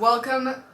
Welcome.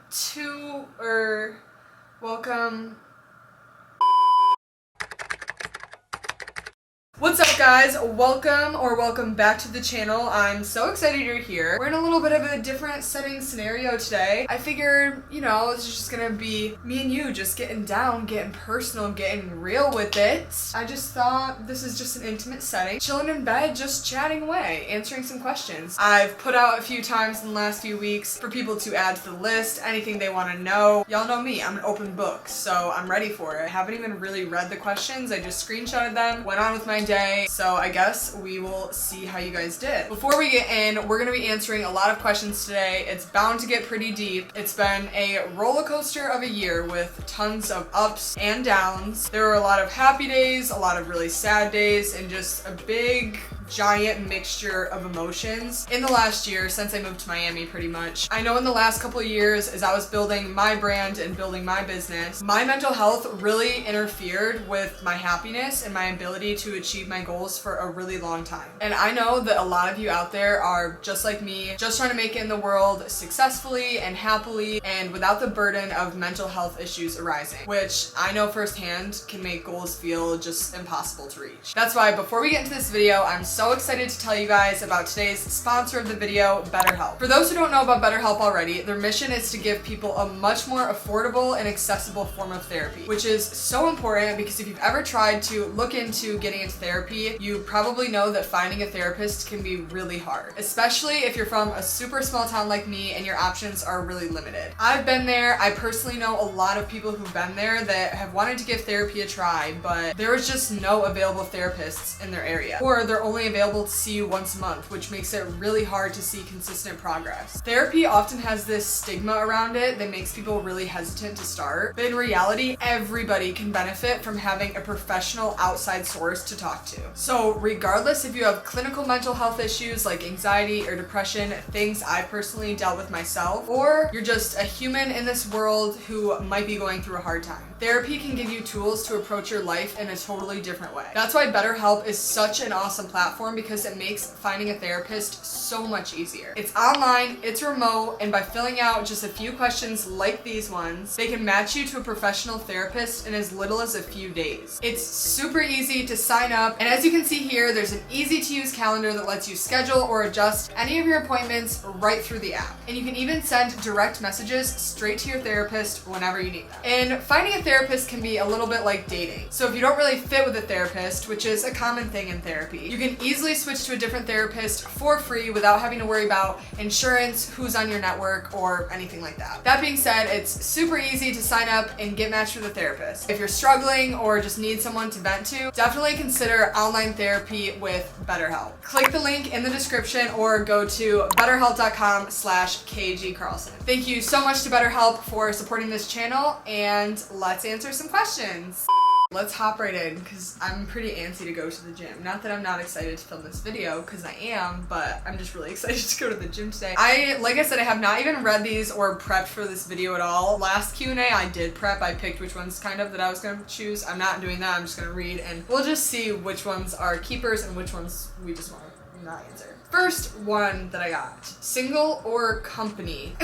What's up, guys? Welcome back to the channel. I'm so excited you're here. We're in a little bit of a different setting scenario today. I figured, this is just gonna be me and you just getting down, getting personal, getting real with it. I just thought this is just an intimate setting, chilling in bed, just chatting away, answering some questions. I've put out a few times in the last few weeks for people to add to the list, anything they want to know. Y'all know me, I'm an open book, so I'm ready for it. I haven't even really read the questions, I just screenshotted them, went on with my day, so I guess we will see how you guys did. Before we get in, we're gonna be answering a lot of questions today. It's bound to get pretty deep. It's been a roller coaster of a year with tons of ups and downs. There were a lot of happy days, a lot of really sad days, and just a big giant mixture of emotions in the last year since I moved to Miami pretty much. I know in the last couple of years as I was building my brand and building my business, my mental health really interfered with my happiness and my ability to achieve my goals for a really long time. And I know that a lot of you out there are just like me, just trying to make it in the world successfully and happily and without the burden of mental health issues arising, which I know firsthand can make goals feel just impossible to reach. That's why before we get into this video, I'm so excited to tell you guys about today's sponsor of the video, BetterHelp. For those who don't know about BetterHelp already, their mission is to give people a much more affordable and accessible form of therapy, which is so important because if you've ever tried to look into getting into therapy, you probably know that finding a therapist can be really hard, especially if you're from a super small town like me and your options are really limited. I've been there. I personally know a lot of people who've been there that have wanted to give therapy a try, but there was just no available therapists in their area, or they're only available to see you once a month, which makes it really hard to see consistent progress. Therapy often has this stigma around it that makes people really hesitant to start, but in reality, everybody can benefit from having a professional outside source to talk to. So regardless if you have clinical mental health issues like anxiety or depression, things I personally dealt with myself, or you're just a human in this world who might be going through a hard time, therapy can give you tools to approach your life in a totally different way. That's why BetterHelp is such an awesome platform because it makes finding a therapist so much easier. It's online, it's remote, and by filling out just a few questions like these ones, they can match you to a professional therapist in as little as a few days. It's super easy to sign up, and as you can see here, there's an easy to use calendar that lets you schedule or adjust any of your appointments right through the app. And you can even send direct messages straight to your therapist whenever you need them. And finding a therapist can be a little bit like dating. So if you don't really fit with a therapist, which is a common thing in therapy, you can easily switch to a different therapist for free without having to worry about insurance, who's on your network, or anything like that. That being said, it's super easy to sign up and get matched with a therapist. If you're struggling or just need someone to vent to, definitely consider online therapy with BetterHelp. Click the link in the description or go to betterhelp.com/kgcarlson. Thank you so much to BetterHelp for supporting this channel, and let's answer some questions. Let's hop right in because I'm pretty antsy to go to the gym. Not that I'm not excited to film this video, because I am, but I'm just really excited to go to the gym today. Like I said, I have not even read these or prepped for this video at all. Last Q&A I did prep. I picked which ones that I was going to choose. I'm not doing that. I'm just going to read and we'll just see which ones are keepers and which ones we just want to not answer. First one that I got, single or company?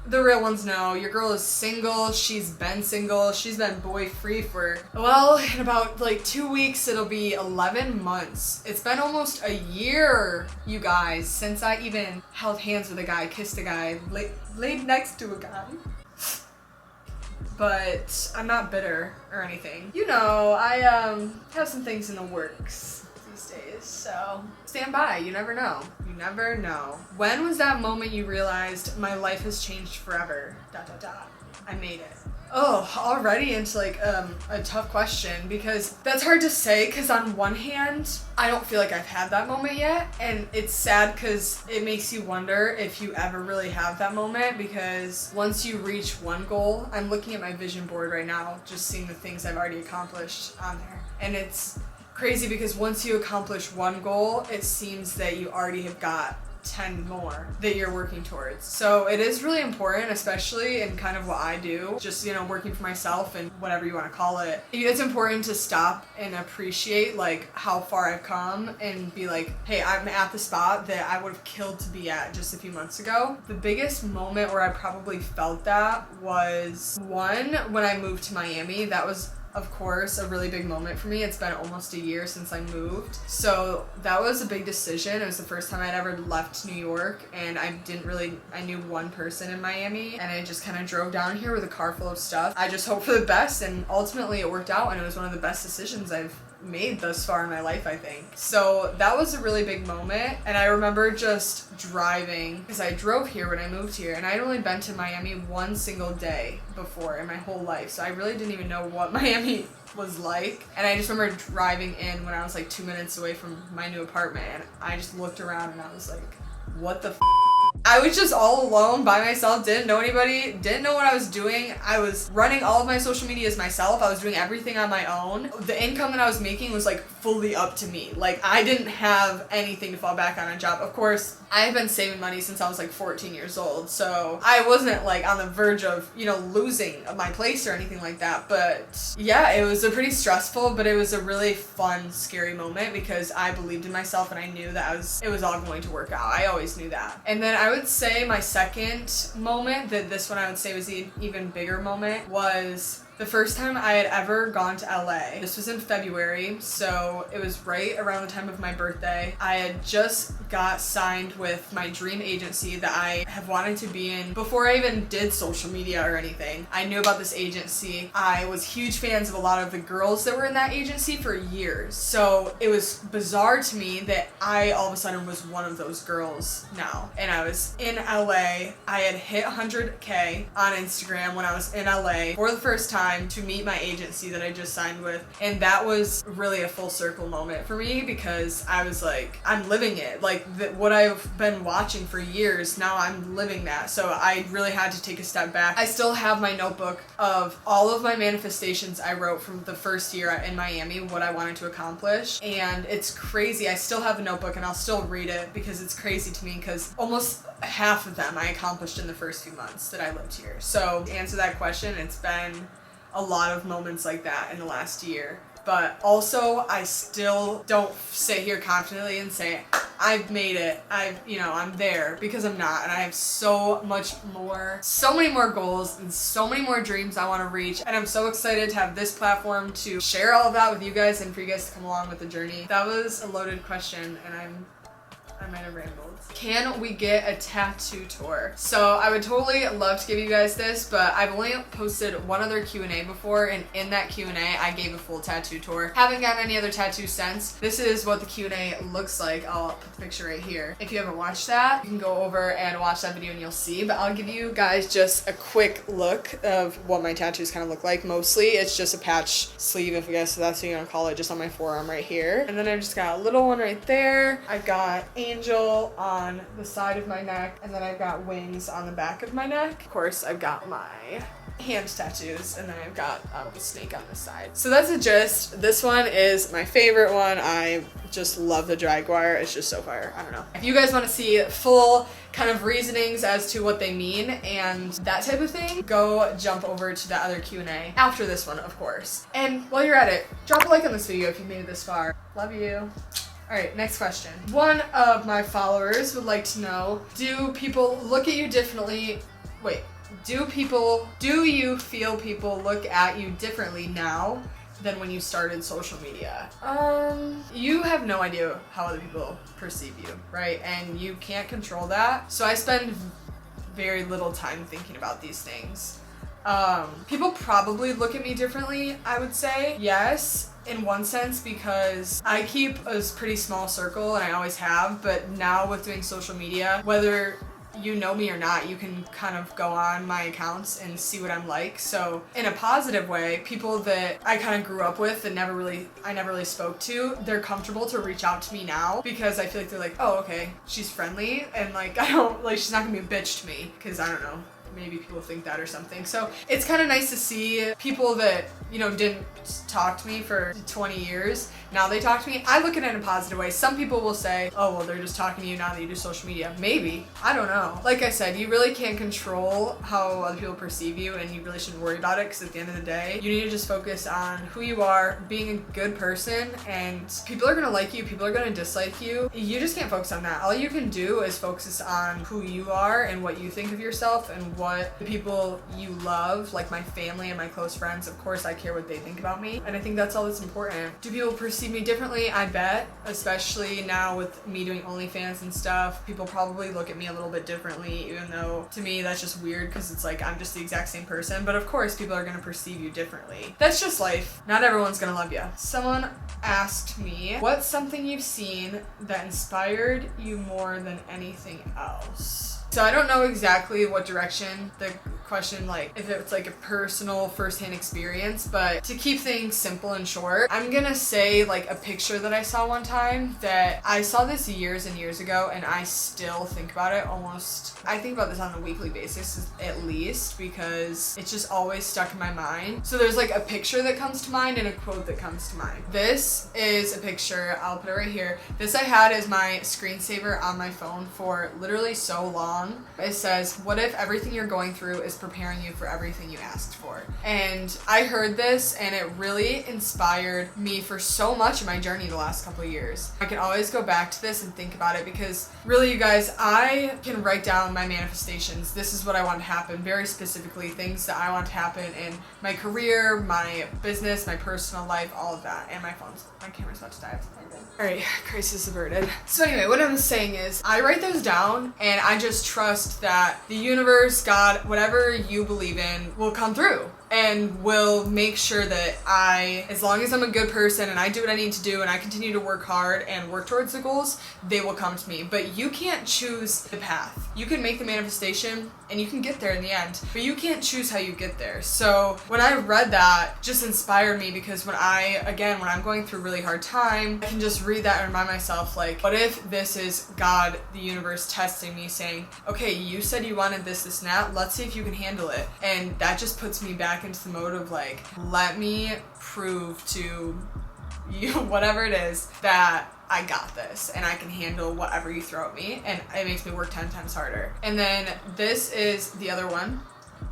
The real ones know. Your girl is single. She's been single. She's been boy free for, well, in about 2 weeks, it'll be 11 months. It's been almost a year, you guys, since I even held hands with a guy, kissed a guy, laid next to a guy. But I'm not bitter or anything. I have some things in the works these days, so stand by. You never know. You never know. When was that moment you realized my life has changed forever? ... I made it. Oh, already into a tough question because that's hard to say because on one hand, I don't feel like I've had that moment yet, and it's sad because it makes you wonder if you ever really have that moment because once you reach one goal, I'm looking at my vision board right now, just seeing the things I've already accomplished on there, and it's crazy because once you accomplish one goal, it seems that you already have got 10 more that you're working towards. So it is really important, especially in kind of what I do, just, working for myself and whatever you want to call it. It's important to stop and appreciate like how far I've come and be like, hey, I'm at the spot that I would have killed to be at just a few months ago. The biggest moment where I probably felt that was one, when I moved to Miami. That was, of course, a really big moment for me. It's been almost a year since I moved. So that was a big decision. It was the first time I'd ever left New York, and I knew one person in Miami, and I just kind of drove down here with a car full of stuff. I just hoped for the best, and ultimately it worked out, and it was one of the best decisions I've made thus far in my life, I think. So that was a really big moment, and I remember just driving, because I drove here when I moved here, and I'd only been to Miami one single day before in my whole life, so I really didn't even know what Miami was like. And I just remember driving in when I was like 2 minutes away from my new apartment, and I just looked around and I was like, what the I was just all alone by myself, didn't know anybody, didn't know what I was doing. I was running all of my social medias myself. I was doing everything on my own. The income that I was making was like fully up to me. Like I didn't have anything to fall back on a job. Of course, I have been saving money since I was like 14 years old. So I wasn't like on the verge of, losing my place or anything like that. But yeah, it was a pretty stressful, but it was a really fun, scary moment because I believed in myself and I knew that it was all going to work out. I always knew that. And then I would say my second moment, that this one I would say was the even bigger moment, was the first time I had ever gone to LA. This was in February, so it was right around the time of my birthday. I had just got signed with my dream agency that I have wanted to be in before I even did social media or anything. I knew about this agency. I was huge fans of a lot of the girls that were in that agency for years. So it was bizarre to me that I all of a sudden was one of those girls now. And I was in LA. I had hit 100K on Instagram when I was in LA for the first time to meet my agency that I just signed with, and that was really a full circle moment for me because I was like, I'm living it. Like what I've been watching for years, now I'm living that. So I really had to take a step back. I still have my notebook of all of my manifestations I wrote from the first year in Miami, what I wanted to accomplish, and it's crazy. I still have a notebook and I'll still read it because it's crazy to me because almost half of them I accomplished in the first few months that I lived here. So to answer that question, it's been a lot of moments like that in the last year. But also, I still don't sit here confidently and say, I've made it, I'm there, because I'm not. And I have so many more goals and so many more dreams I want to reach. And I'm so excited to have this platform to share all of that with you guys and for you guys to come along with the journey. That was a loaded question, and I might have rambled. Can we get a tattoo tour? So I would totally love to give you guys this, but I've only posted one other Q&A before, and in that Q&A I gave a full tattoo tour. Haven't gotten any other tattoos since. This is what the Q&A looks like. I'll put the picture right here. If you haven't watched that, you can go over and watch that video and you'll see, but I'll give you guys just a quick look of what my tattoos kind of look like. Mostly it's just a patch sleeve, if I guess that's what you're gonna call it, just on my forearm right here. And then I've just got a little one right there. I've got angel on the side of my neck, and then I've got wings on the back of my neck. Of course, I've got my hand tattoos, and then I've got a snake on the side. So that's a gist. This one is my favorite one. I just love the Jaguar. It's just so fire. I don't know. If you guys want to see full kind of reasonings as to what they mean and that type of thing, go jump over to the other Q&A after this one, of course. And while you're at it, drop a like on this video if you made it this far. Love you. Alright, next question. One of my followers would like to know, do people look at you differently? Wait, do you feel people look at you differently now than when you started social media? You have no idea how other people perceive you, right? And you can't control that. So I spend very little time thinking about these things. People probably look at me differently, I would say. Yes, in one sense, because I keep a pretty small circle and I always have, but now with doing social media, whether you know me or not, you can kind of go on my accounts and see what I'm like. So in a positive way, people that I kind of grew up with and I never really spoke to, they're comfortable to reach out to me now because I feel like they're like, oh, okay, she's friendly, and like she's not gonna be a bitch to me, because I don't know, maybe people think that or something. So it's kind of nice to see people that, you know, didn't talk to me for 20 years. Now they talk to me. I look at it in a positive way. Some people will say, oh, well, they're just talking to you now that you do social media. Maybe. I don't know. Like I said, you really can't control how other people perceive you, and you really shouldn't worry about it, because at the end of the day, you need to just focus on who you are, being a good person, and people are going to like you, people are going to dislike you. You just can't focus on that. All you can do is focus on who you are and what you think of yourself and what the people you love, like my family and my close friends, of course I care what they think about me, and I think that's all that's important. Do people perceive me differently? I bet, especially now with me doing OnlyFans and stuff, people probably look at me a little bit differently, even though to me that's just weird, because it's like I'm just the exact same person. But of course people are going to perceive you differently. That's just life. Not everyone's going to love you. Someone asked me, what's something you've seen that inspired you more than anything else? So I don't know exactly what direction the question, like if it's like a personal first-hand experience, but to keep things simple and short, I'm gonna say like a picture that I saw one time. That I saw this years and years ago, and I still think about it almost. I think about this on a weekly basis at least, because it's just always stuck in my mind. So there's like a picture that comes to mind and a quote that comes to mind. This is a picture, I'll put it right here. This I had as my screensaver on my phone for literally so long. It says, what if everything you're going through is preparing you for everything you asked for? And I heard this, and it really inspired me for so much in my journey the last couple of years. I can always go back to this and think about it, because really, you guys, I can write down my manifestations. This is what I want to happen, very specifically, things that I want to happen in my career, my business, my personal life, all of that. And my camera's about to die. Alright, crisis averted. So anyway, what I'm saying is, I write those down, and I just trust that the universe, God, whatever you believe in, will come through and will make sure that as long as I'm a good person and I do what I need to do and I continue to work hard and work towards the goals, they will come to me. But you can't choose the path. You can make the manifestation and you can get there in the end, but you can't choose how you get there. So when I read that, just inspired me, because when I'm going through a really hard time, I can just read that and remind myself, like, what if this is God, the universe, testing me, saying, okay, you said you wanted this, and that, let's see if you can handle it. And that just puts me back into the mode of like, let me prove to you, whatever it is, that I got this and I can handle whatever you throw at me, and it makes me work 10 times harder. And then this is the other one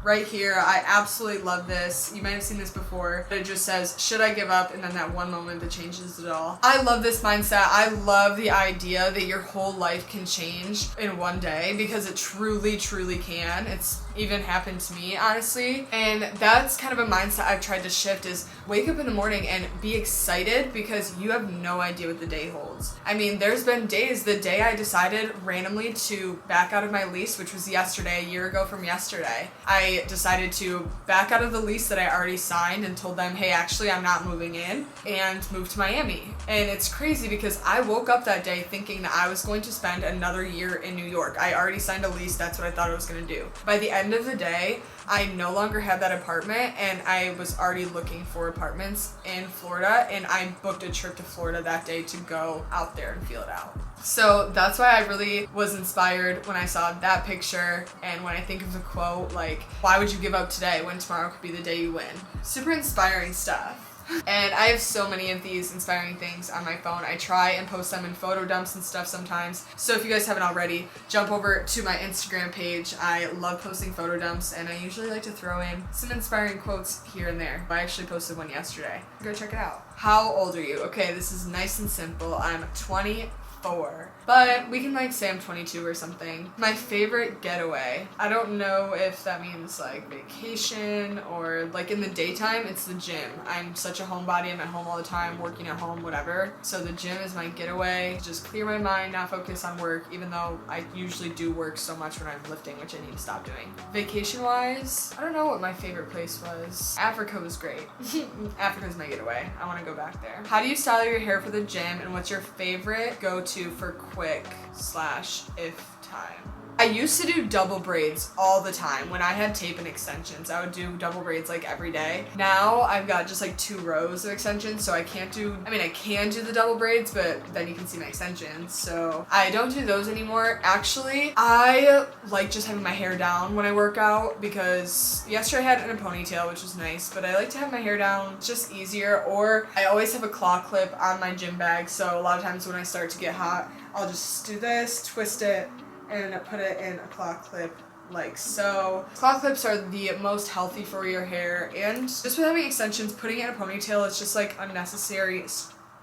right here. I absolutely love this. You might have seen this before, but it just says, should I give up? And then that one moment that changes it all. I love this mindset. I love the idea that your whole life can change in one day, because it truly, truly can. It's even happened to me, honestly. And that's kind of a mindset I've tried to shift, is wake up in the morning and be excited, because you have no idea what the day holds. I mean, there's been days, the day I decided randomly to back out of my lease, which was yesterday, a year ago from yesterday, I decided to back out of the lease that I already signed and told them, hey, actually, I'm not moving in, and moved to Miami. And it's crazy, because I woke up that day thinking that I was going to spend another year in New York. I already signed a lease. That's what I thought I was going to do. By the end of the day, I no longer had that apartment, and I was already looking for apartments in Florida, and I booked a trip to Florida that day to go out there and feel it out. So that's why I really was inspired when I saw that picture, and when I think of the quote, like, why would you give up today when tomorrow could be the day you win? Super inspiring stuff. And I have so many of these inspiring things on my phone. I try and post them in photo dumps and stuff sometimes. So if you guys haven't already, jump over to my Instagram page. I love posting photo dumps, and I usually like to throw in some inspiring quotes here and there. I actually posted one yesterday. Go check it out. How old are you? Okay, this is nice and simple. I'm 24. But we can like say I'm 22 or something. My favorite getaway. I don't know if that means like vacation or like in the daytime, it's the gym. I'm such a homebody. I'm at home all the time, working at home, whatever. So the gym is my getaway. Just clear my mind, not focus on work, even though I usually do work so much when I'm lifting, which I need to stop doing. Vacation wise, I don't know what my favorite place was. Africa was great. Africa's my getaway. I want to go back there. How do you style your hair for the gym, and what's your favorite go-to for quick/if time? I used to do double braids all the time. When I had tape and extensions, I would do double braids like every day. Now I've got just like 2 rows of extensions, so I can't do, I mean, I can do the double braids, but then you can see my extensions. So I don't do those anymore. Actually, I like just having my hair down when I work out, because yesterday I had it in a ponytail, which was nice, but I like to have my hair down. It's just easier. Or I always have a claw clip on my gym bag, so a lot of times when I start to get hot, I'll just do this, twist it, and put it in a claw clip like so. Claw clips are the most healthy for your hair, and just with having extensions, putting it in a ponytail is just like unnecessary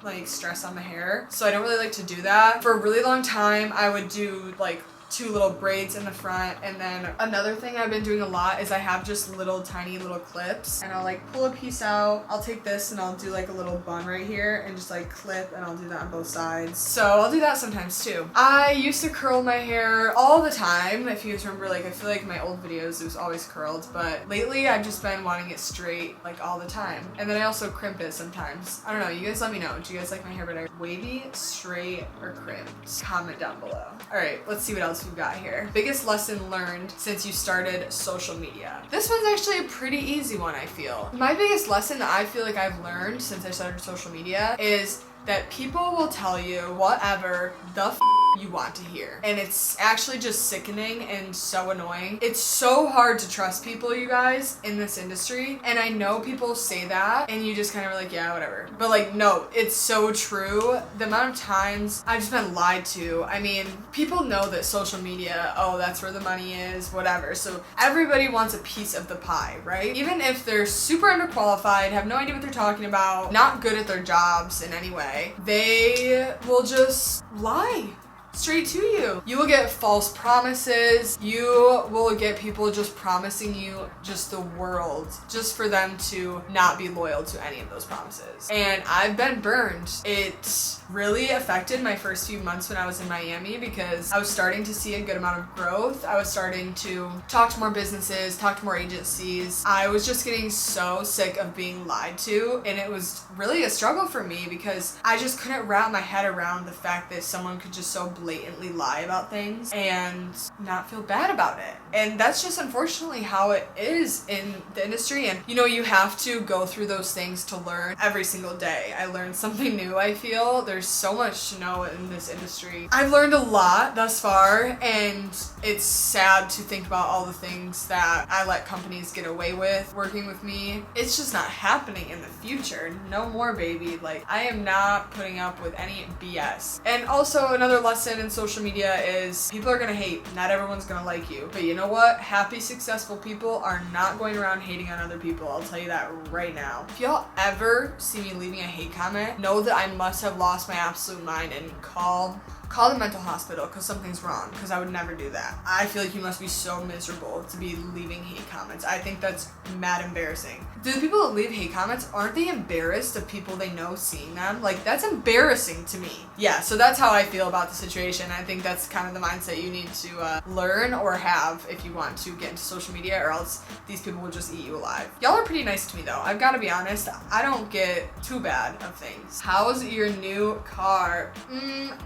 like stress on the hair. So I don't really like to do that. For a really long time, I would do like 2 little braids in the front, and then another thing I've been doing a lot is I have just tiny little clips, and I'll like pull a piece out. I'll take this and I'll do like a little bun right here and just like clip, and I'll do that on both sides. So I'll do that sometimes too. I used to curl my hair all the time. If you guys remember, like I feel like my old videos it was always curled, but lately I've just been wanting it straight like all the time. And then I also crimp it sometimes. I don't know, you guys let me know. Do you guys like my hair better wavy, straight, or crimped? Comment down below. Alright, let's see what else we've got here. Biggest lesson learned since you started social media. This one's actually a pretty easy one, I feel. My biggest lesson that I feel like I've learned since I started social media is that people will tell you whatever the you want to hear. And it's actually just sickening and so annoying. It's so hard to trust people, you guys, in this industry. And I know people say that and you just kind of are like, yeah, whatever. But like, no, it's so true. The amount of times I've just been lied to. I mean, people know that social media, oh, that's where the money is, whatever. So everybody wants a piece of the pie, right? Even if they're super underqualified, have no idea what they're talking about, not good at their jobs in any way, they will just lie straight to you. You will get false promises. You will get people just promising you just the world just for them to not be loyal to any of those promises. And I've been burned. It really affected my first few months when I was in Miami, because I was starting to see a good amount of growth. I was starting to talk to more businesses, talk to more agencies. I was just getting so sick of being lied to, and it was really a struggle for me because I just couldn't wrap my head around the fact that someone could just so blatantly lie about things and not feel bad about it. And that's just unfortunately how it is in the industry. And you know, you have to go through those things to learn every single day. I learned something new, I feel. There's so much to know in this industry. I've learned a lot thus far, and it's sad to think about all the things that I let companies get away with working with me. It's just not happening in the future. No more, baby. Like, I am not putting up with any BS. And also another lesson in social media is people are gonna hate. Not everyone's gonna like you. But you know what? Happy, successful people are not going around hating on other people. I'll tell you that right now. If y'all ever see me leaving a hate comment, know that I must have lost my absolute mind and call the mental hospital because something's wrong, because I would never do that. I feel like you must be so miserable to be leaving hate comments. I think that's mad embarrassing. Do the people that leave hate comments, aren't they embarrassed of people they know seeing them? Like, that's embarrassing to me. Yeah, so that's how I feel about the situation. I think that's kind of the mindset you need to learn or have if you want to get into social media, or else these people will just eat you alive. Y'all are pretty nice to me though. I've got to be honest. I don't get too bad of things. How's your new car?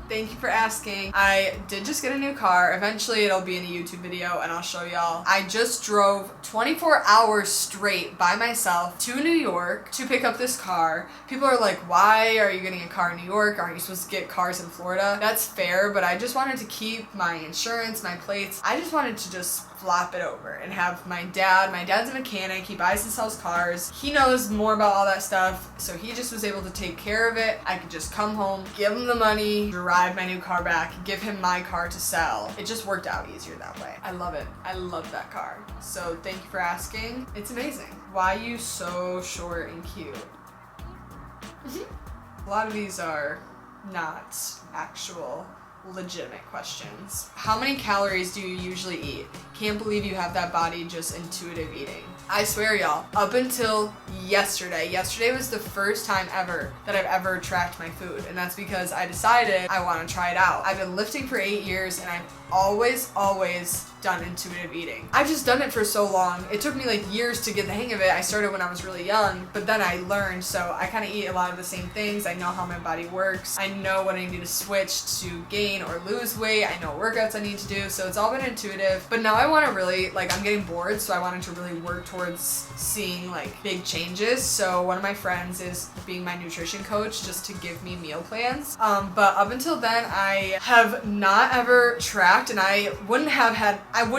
Thank you for asking. I did just get a new car. Eventually it'll be in a YouTube video and I'll show y'all. I just drove 24 hours straight by myself to New York to pick up this car. People are like, why are you getting a car in New York? Aren't you supposed to get cars in Florida? That's fair, but I just wanted to keep my insurance, my plates. I just wanted to just flop it over and have my dad's a mechanic. He buys and sells cars. He knows more about all that stuff, so he just was able to take care of it. I could just come home, give him the money, drive my new car back, give him my car to sell. It just worked out easier that way. I love it. I love that car. So thank you for asking. It's amazing. Why are you so short and cute? A lot of these are not actual legitimate questions. How many calories do you usually eat? Can't believe you have that body, just intuitive eating. I swear, y'all, up until yesterday was the first time ever that I've ever tracked my food, and that's because I decided I want to try it out. I've been lifting for 8 years and I've always done intuitive eating. I've just done it for so long. It took me like years to get the hang of it. I started when I was really young, but then I learned, so I kind of eat a lot of the same things. I know how my body works. I know what I need to switch to gain or lose weight. I know what workouts I need to do, so it's all been intuitive. But now I want to really, like, I'm getting bored, so I wanted to really work towards seeing like big changes. So one of my friends is being my nutrition coach just to give me meal plans. But up until then, I have not ever tracked, and I would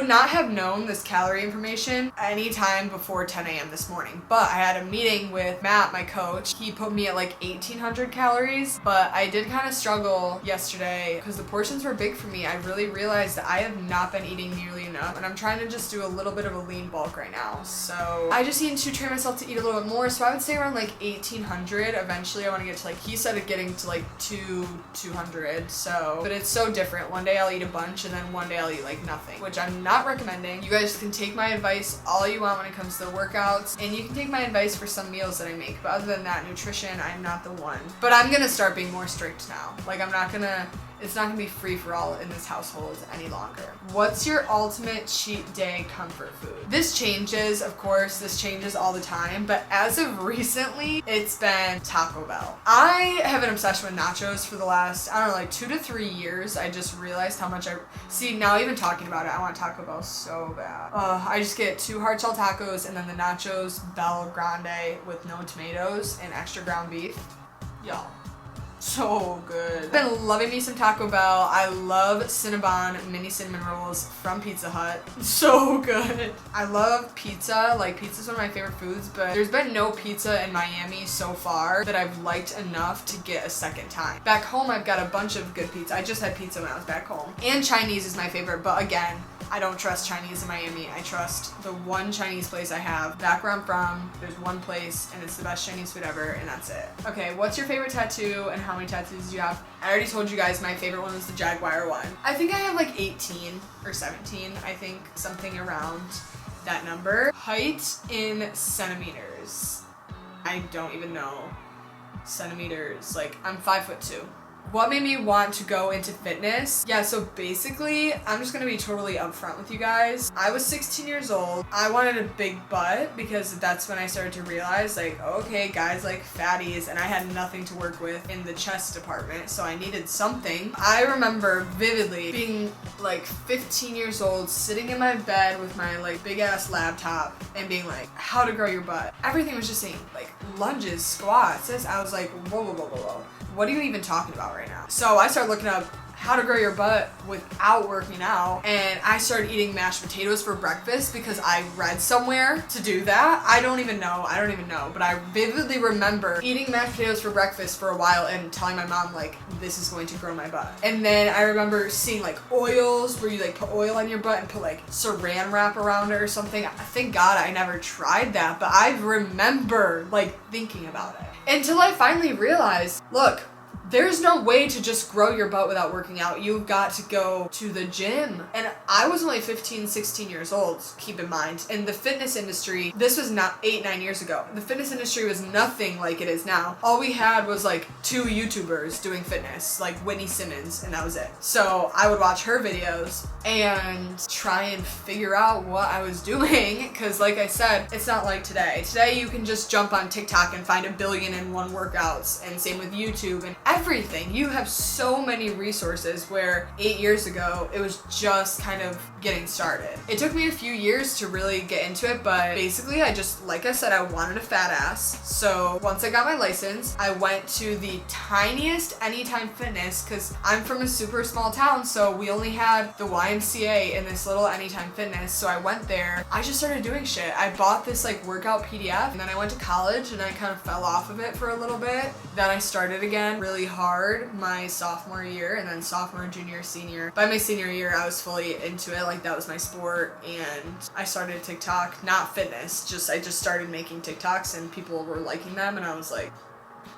not have known this calorie information any time before 10 a.m. this morning. But I had a meeting with Matt, my coach. He put me at like 1,800 calories, but I did kind of struggle yesterday because the portions were big for me. I really realized that I have not been eating nearly enough, and I'm trying to just do a little bit of a lean bulk right now. So I just need to train myself to eat a little bit more. So I would say around like 1,800. Eventually I want to get to like, he said getting to like 200. So, but it's so different. One day I'll eat a bunch and then one day I'll eat like nothing, which I'm not recommending. You guys can take my advice all you want when it comes to the workouts, and you can take my advice for some meals that I make. But other than that, nutrition, I'm not the one. But I'm gonna start being more strict now. Like it's not gonna be free for all in this household any longer. What's your ultimate cheat day comfort food? This changes, of course, this changes all the time, but as of recently, it's been Taco Bell. I have an obsession with nachos for the last, I don't know, like 2 to 3 years. I just realized how much see, now even talking about it, I want Taco Bell so bad. I just get 2 hard shell tacos and then the nachos Bel Grande with no tomatoes and extra ground beef. Y'all. So good. I've been loving me some Taco Bell. I love Cinnabon mini cinnamon rolls from Pizza Hut. So good. I love pizza. Like, pizza's one of my favorite foods, but there's been no pizza in Miami so far that I've liked enough to get a second time. Back home, I've got a bunch of good pizza. I just had pizza when I was back home. And Chinese is my favorite, but again, I don't trust Chinese in Miami. I trust the one Chinese place I have. Back where I'm from, there's one place and it's the best Chinese food ever, and that's it. Okay, what's your favorite tattoo and how many tattoos do you have? I already told you guys my favorite one was the Jaguar one. I think I have like 18 or 17, I think, something around that number. Height in centimeters. I don't even know centimeters. Like, I'm 5'2". What made me want to go into fitness? Yeah, so basically, I'm just gonna be totally upfront with you guys. I was 16 years old. I wanted a big butt because that's when I started to realize, like, okay, guys like fatties, and I had nothing to work with in the chest department, so I needed something. I remember vividly being like 15 years old, sitting in my bed with my like big ass laptop and being like, how to grow your butt. Everything was just saying like lunges, squats. I was like, whoa, whoa, whoa, whoa, whoa. What are you even talking about right now? So I started looking up how to grow your butt without working out, and I started eating mashed potatoes for breakfast because I read somewhere to do that. I don't even know, but I vividly remember eating mashed potatoes for breakfast for a while and telling my mom like, this is going to grow my butt. And then I remember seeing like oils where you like put oil on your butt and put like saran wrap around it or something. Thank God I never tried that, but I remember like thinking about it until I finally realized, look, there's no way to just grow your butt without working out. You've got to go to the gym. And I was only 15, 16 years old, keep in mind. In the fitness industry, this was not 8, 9 years ago. The fitness industry was nothing like it is now. All we had was like 2 YouTubers doing fitness, like Whitney Simmons, and that was it. So I would watch her videos and try and figure out what I was doing. Cause like I said, it's not like today. Today you can just jump on TikTok and find 1,000,000,001 workouts, and same with YouTube and everything. You have so many resources where 8 years ago, it was just kind of getting started. It took me a few years to really get into it, but basically I just, like I said, I wanted a fat ass. So once I got my license, I went to the tiniest Anytime Fitness because I'm from a super small town, so we only had the YMCA in this little Anytime Fitness. So I went there. I just started doing shit. I bought this like workout PDF, and then I went to college and I kind of fell off of it for a little bit. Then I started again really hard my sophomore year, and then sophomore, junior, senior. By my senior year, I was fully into it. Like, that was my sport, and I started TikTok, not fitness, I just started making TikToks, and people were liking them, and I was like,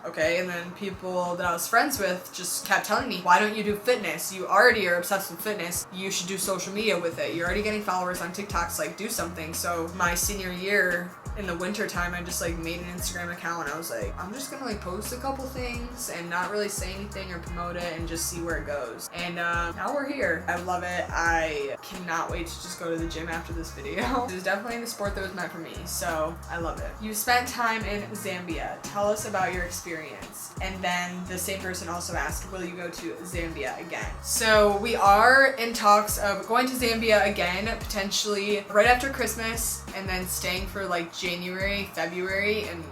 okay. And then people that I was friends with just kept telling me, why don't you do fitness? You already are obsessed with fitness. You should do social media with it. You're already getting followers on TikToks, like, do something. So my senior year, in the winter time, I just like made an Instagram account and I was like, I'm just gonna like post a couple things and not really say anything or promote it and just see where it goes. And now we're here. I love it. I cannot wait to just go to the gym after this video. It was definitely the sport that was meant for me, so I love it. You spent time in Zambia. Tell us about your experience. And then the same person also asked, will you go to Zambia again? So we are in talks of going to Zambia again, potentially right after Christmas, and then staying for like January, February, and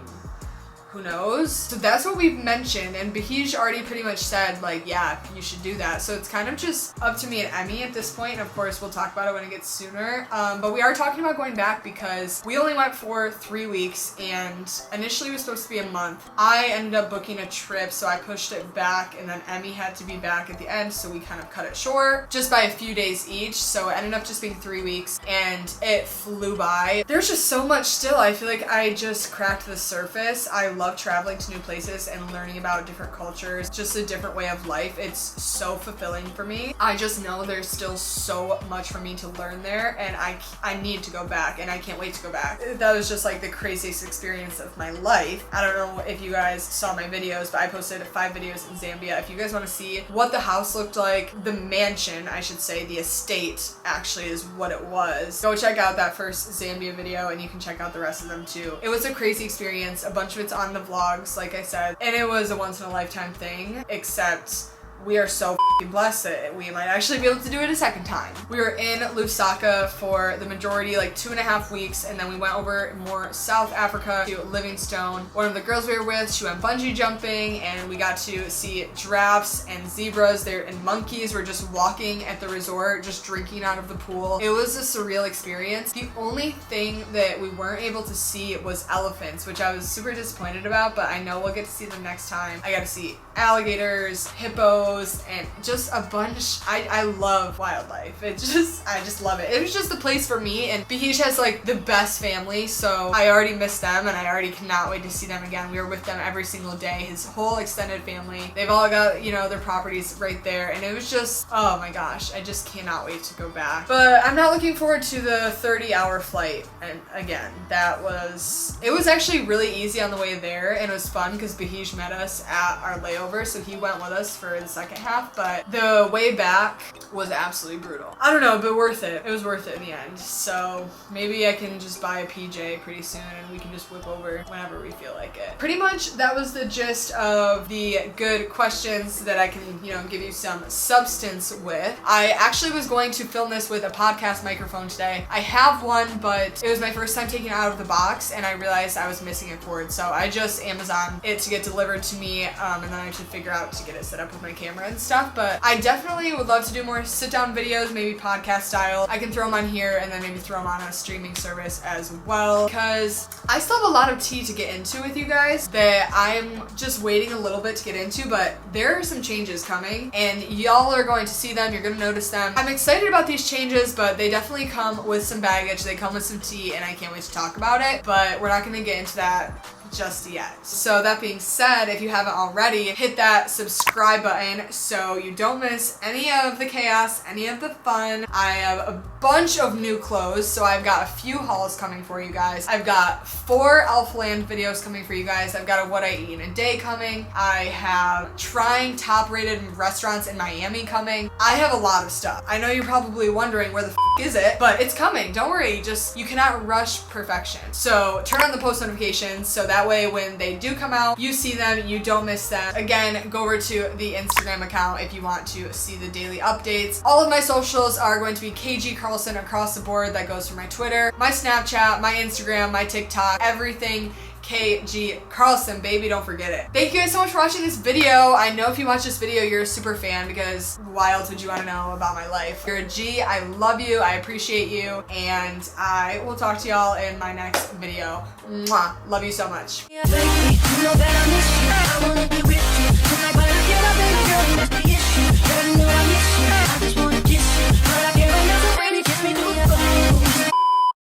who knows? So that's what we've mentioned, and Bahij already pretty much said like, yeah, you should do that. So it's kind of just up to me and Emmy at this point, and of course we'll talk about it when it gets sooner. But we are talking about going back because we only went for 3 weeks, and initially it was supposed to be a month. I ended up booking a trip, so I pushed it back, and then Emmy had to be back at the end, so we kind of cut it short just by a few days each. So it ended up just being 3 weeks, and it flew by. There's just so much still. I feel like I just cracked the surface. I love traveling to new places and learning about different cultures, just a different way of life. It's so fulfilling for me. I just know there's still so much for me to learn there, and I need to go back, and I can't wait to go back. That was just like the craziest experience of my life. I don't know if you guys saw my videos, but I posted 5 videos in Zambia. If you guys want to see what the house looked like, the mansion, I should say, the estate actually is what it was, go check out that first Zambia video, and you can check out the rest of them too. It was a crazy experience. A bunch of it's on the vlogs, like I said, and it was a once in a lifetime thing, except we are so blessed that we might actually be able to do it a second time. We were in Lusaka for the majority, like 2.5 weeks, and then we went over more South Africa to Livingstone. One of the girls we were with, she went bungee jumping, and we got to see giraffes and zebras there, and monkeys were just walking at the resort, just drinking out of the pool. It was a surreal experience. The only thing that we weren't able to see was elephants, which I was super disappointed about, but I know we'll get to see them next time. I got to see alligators, hippos, and just a bunch. I love wildlife. I just love it. It was just the place for me, and Bahij has like the best family, so I already miss them, and I already cannot wait to see them again. We were with them every single day, his whole extended family. They've all got, you know, their properties right there, and it was just, oh my gosh, I just cannot wait to go back. But I'm not looking forward to the 30-hour flight, and again, it was actually really easy on the way there, and it was fun because Bahij met us at our layover, so he went with us for the second half, but the way back was absolutely brutal. I don't know, but worth it. It was worth it in the end. So maybe I can just buy a PJ pretty soon and we can just whip over whenever we feel like it. Pretty much that was the gist of the good questions that I can, you know, give you some substance with. I actually was going to film this with a podcast microphone today. I have one, but it was my first time taking it out of the box, and I realized I was missing a cord, so I just Amazoned it to get delivered to me, and then I should figure out to get it set up with my camera and stuff. But I definitely would love to do more sit-down videos, maybe podcast style. I can throw them on here and then maybe throw them on a streaming service as well, because I still have a lot of tea to get into with you guys that I'm just waiting a little bit to get into, but there are some changes coming, and y'all are going to see them. You're going to notice them. I'm excited about these changes, but they definitely come with some baggage. They come with some tea, and I can't wait to talk about it, but we're not going to get into that just yet. So that being said, if you haven't already, hit that subscribe button so you don't miss any of the chaos, any of the fun. I have a bunch of new clothes, so I've got a few hauls coming for you guys. I've got 4 Elfland videos coming for you guys. I've got a what I eat in a day coming. I have trying top rated restaurants in Miami coming. I have a lot of stuff. I know you're probably wondering where the is it, but it's coming. Don't worry, just you cannot rush perfection. So turn on the post notifications so that way when they do come out, you see them, you don't miss them. Again, go over to the Instagram account if you want to see the daily updates. All of my socials are going to be KG Carlson across the board. That goes for my Twitter, my Snapchat, my Instagram, my TikTok, everything KG Carlson, baby, don't forget it. Thank you guys so much for watching this video. I know if you watch this video, you're a super fan, because why else would you want to know about my life? You're a G. I love you. I appreciate you. And I will talk to y'all in my next video. Mwah. Love you so much.